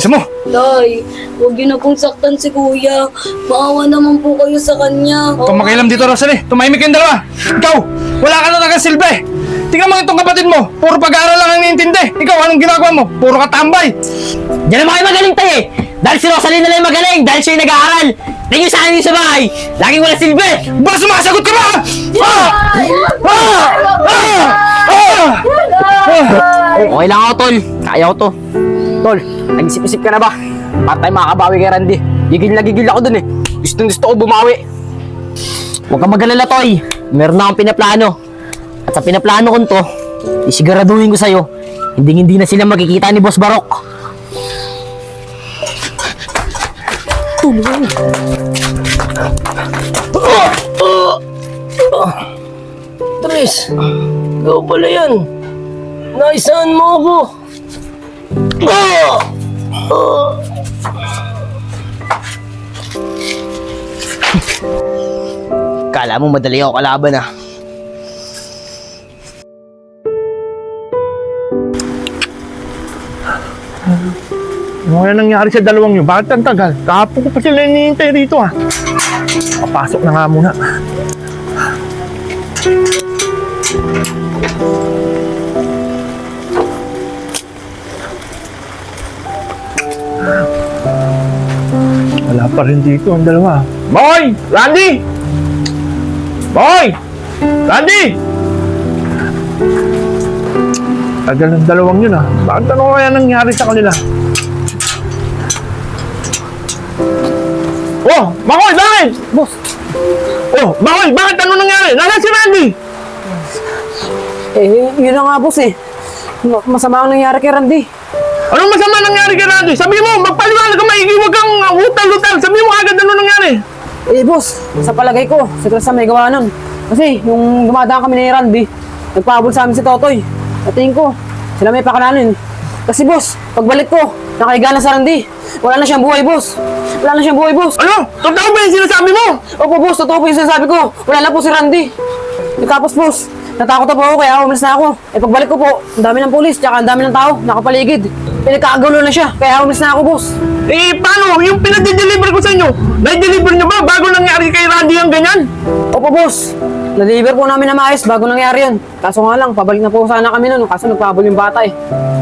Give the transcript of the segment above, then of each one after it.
Gusto mo? Tay, huwag niyo na pong saktan si kuya. Maawa naman po kayo sa kanya. Ikaw makialam dito, Rosalie. Tumahimik kayong dalawa. Ikaw, wala ka na nakasilbi. Tingnan mo itong kapatid mo. Puro pag-aaral lang ang iniintindi. Ikaw, anong ginagawa mo? Puro ka tambay. Diyan naman kayo magaling tayo eh. Dahil si Rosalie na lang yung magaling. Dahil siya yung nag-aaral. Tingin sa akin sa bahay. Laging wala silbi. Ba, sumasagot ka ba? Okay lang ako, Tol. Kaya ko to. Tol, nag-isip-isip ka na ba? Para tayo makakabawi kay Randy. Gigil na gigil ako dun eh. Gusto ko bumawi. Huwag kang mag-alala, Toy. Meron na akong pinaplano. At sa pinaplano ko to, isiguraduhin ko sa'yo, hindi na sila makikita ni Boss Barok. Tulong. Tres, ikaw pala yan. Naisahan mo ako. Kala mo madali ako kalaban ah. Ano kaya nangyari sa dalawang yun? Bakit ang tagal? Kahapon ko pa sila hinihintay rito ah. Papasok na nga muna. Wala pa rin dito ang dalawa. Boy! Randy! Boy! Randy! Tagal ng dalawang yun ah. Bakit ano kaya nangyari sa kanila? Oh! Makoy! Bakit? Boss, Oh! Makoy! Bakit? Ano nangyari? Nasaan si Randy? Yun na nga boss eh. Masama ang nangyari kay Randy. Anong masama nangyari kay Randy? Sabi mo, magpaliwanag ka maigi, huwag kang utal-utal. Sabi mo agad ano nangyari. Boss, sa palagay ko, si Tres ang may gawa nun. Kasi, yung dumadaan kami ni Randy, nagpahabol sa amin si Totoy. At tingin ko, sila may pakalanin. Kasi boss, pagbalik ko, nakahiga na sa Randy. Wala na siyang buhay, boss. Wala na siyang buhay, boss. Ano? Totoo ba yung sinasabi mo? Opo, boss, totoo po yung sinasabi ko. Wala na po si Randy. Tapos, boss, natakot na po ako kaya umalis na ako. Pagbalik ko po, ang dami ng pulis, tsaka ang dami ng tao, nakapaligid. Pinagkakagulo na siya, kaya umalis na ako, boss. Paano? Yung pinag-deliver ko sa inyo, na-deliver nyo ba bago nangyari kay Randy ang ganyan? Opo, boss. Na-deliver po namin na maayos bago nangyari yun. Kaso nga lang, pabalik na po sana kami nun. Kaso nagpahabol yung bata eh.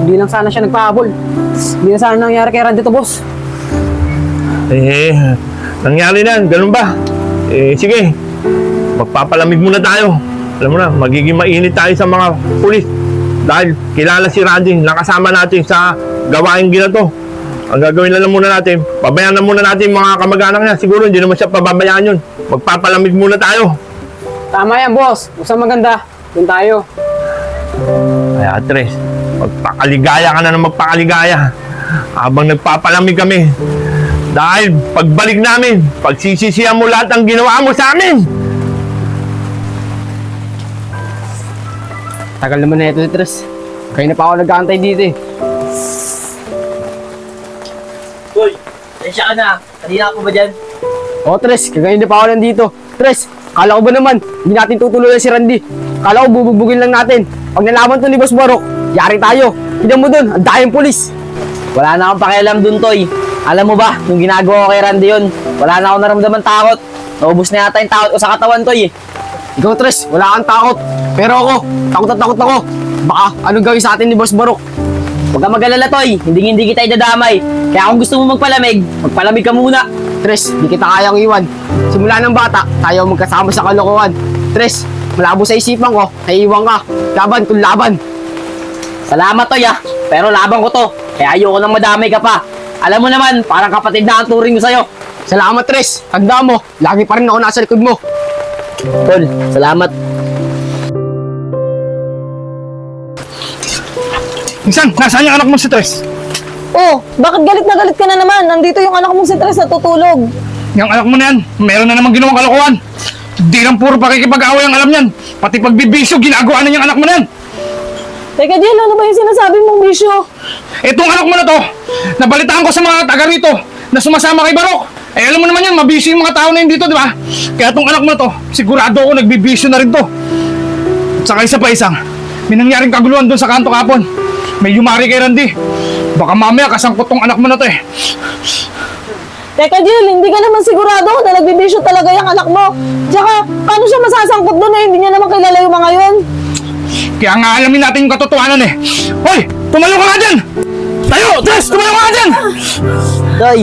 Hindi lang sana siya nagpahabol. Hindi na sana nangyari kay Randy to, boss. Nangyari na, ganun ba? Sige, magpapalamig muna tayo. Alam mo na, magiging mainit tayo sa mga pulis. Dahil kilala si Randy, nakasama natin sa gawain ginato. Ang gagawin na lang muna natin, pabayaan na muna natin mga kamag-anak niya. Siguro hindi naman siya pababayaan yun. Magpapalamig muna tayo. Tama yan, boss. Basta maganda. Doon tayo. Kaya Tres, magpakaligaya ka na ng magpakaligaya. Habang nagpapalamig kami. Dahil pagbalik namin, pagsisisihan mo lahat ng ginawa mo sa amin. tagal naman na ito ni Tres. Kaya na pa ako nag-aantay dito eh. Uy, tensya ka na. Kanina ako ba dyan? Oh, Tres, kagayon na pa ako nandito. Tres, kala ko ba naman, hindi natin tutuloy si Randy. Kala ko bubugbugin lang natin. Pag nalaman to ni Boss Barok, yari tayo. Tignan mo dun, ang daming pulis. Wala na akong pakialam dun, Toy. Alam mo ba, yung ginagawa ko kay Randy yun, wala na akong naramdaman takot. Naubos na yata yung takot ko sa katawan, Toy eh. Ikaw, Tres, wala kang takot. Pero ako, takot na takot ako. Baka anong gawin sa atin ni Boss Barok? Huwag kang mag-alala, Toy. Hindi kita idadamay. Kaya kung gusto mo magpalamig, magpalamig ka muna. Tres, di kita kayang iwan. Simula ng bata, tayo magkasama sa kalokohan. Tres, malabo sa isipan ko, naiiwan ka. Laban kung laban. Salamat, Toy ah. Pero laban ko to. Kaya ayoko nang madamay ka pa. Alam mo naman, parang kapatid na ang turing ko sa'yo. Salamat, Tres. Tanda mo, lagi pa rin ako nasa likod mo. Tol, salamat. Minsan, nasaan yung anak mo si Tres? Oh, bakit galit na galit ka na naman? Nandito yung anak mong si Tres natutulog. Yung anak mo na yan, meron na namang ginawang kalokohan. Hindi lang puro pakikipag-away ang alam niyan. Pati pagbibisyo, ginagawa na yung anak mo na yan. Teka, Jill, ano ba yung sinasabi mong bisyo? Itong anak mo na to, nabalitaan ko sa mga taga rito na sumasama kay Barok. Eh alam mo naman yan, mabisyo yung mga tao na yun dito, di ba? Kaya itong anak mo na to, sigurado ako nagbibisyo na rin to. At saka isa pa isang, may nangyaring kaguluhan doon sa kanto kapon. May yumari kay Randy. Baka mamaya kasangkot tong anak mo na to eh. Teka, Jill, hindi ka naman sigurado na nagbibisyo talaga yung anak mo. Tsaka, paano siya masasangkot doon na hindi niya naman kilala yung mga yun? Kaya nga alamin natin yung katotohanan eh. Hoy! Tumayo ka nga dyan! Tayo! Tres! Tumayo ka nga dyan! Tay,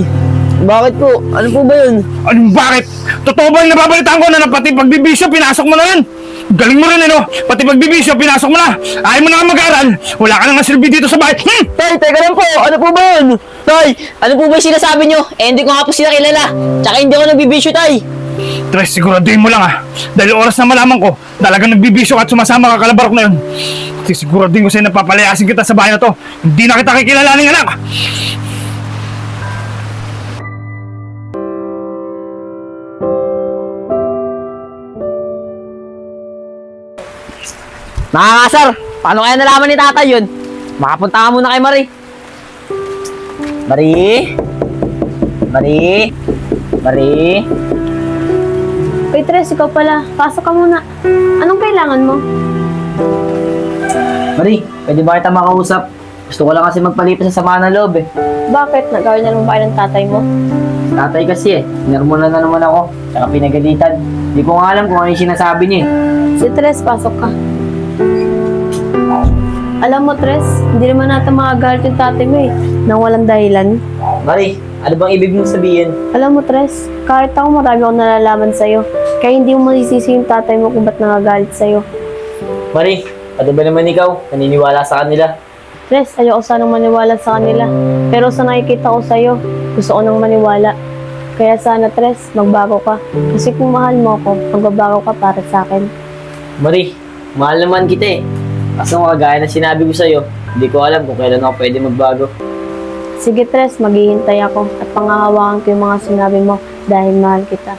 bakit po? Ano po ba yun? Anong bakit? Totoo ba yung nababalitaan ko na pati pagbibisyo, pinasok mo na yan? Galing mo rin eh, no? Pati pagbibisyo, pinasok mo na. Ayaw mo na nga mag-aral. Wala ka nang nasilbi dito sa bahay. Tay, teka lang po. Ano po ba yun? Tay, ano po ba yung sinasabi nyo? Eh, hindi ko nga po sila kilala. Tsaka hindi ako nagbibisyo, Tay. Tres, siguraduhin mo lang ah. Dahil oras na malaman ko, talagang nagbibisyo ka at sumasama ka kalabarok na yun. Siguraduhin ko sa'yo na papalayasin kita sa bahay na to. Hindi na kita kikilalaning anak. Nakakasar, paano kaya nalaman ni tatay yun? Makapunta ka muna kay Marie. Marie? Marie? Marie? Uy, Tres, ikaw pala. Pasok ka muna. Anong kailangan mo? Marie, pwede ba kita makausap? Gusto ko lang kasi magpalipas sa sama ng loob eh. Bakit? Nagawin na lang ba kayo ng tatay mo? Tatay kasi eh, sinarmulan na naman ako, tsaka pinagalitan. Hindi ko nga alam kung ano yung sinasabi niya eh. Si Tres, pasok ka. Alam mo, Tres, hindi naman natin makagalit yung tatay mo eh, nang walang dahilan. Marie, ano bang ibig mong sabihin? Alam mo, Tres, kahit ako marami akong nalalaman sa'yo, kaya hindi mo masisisi yung tatay mo kung ba't nangagalit sa'yo. Marie, ano ba naman ikaw? Naniniwala sa kanila? Tres, ayoko sanang maniwala sa kanila, pero sa nakikita ko sa'yo, gusto ko nang maniwala. Kaya sana, Tres, magbago ka. Kasi kung mahal mo ako, magbabago ka para sa akin. Marie, mahal naman kita eh. Kaso kagaya na sinabi ko sa'yo, hindi ko alam kung kailan ako pwede magbago. Sige, Tres, maghihintay ako at pangahawakan ko yung mga sinabi mo dahil mahal kita.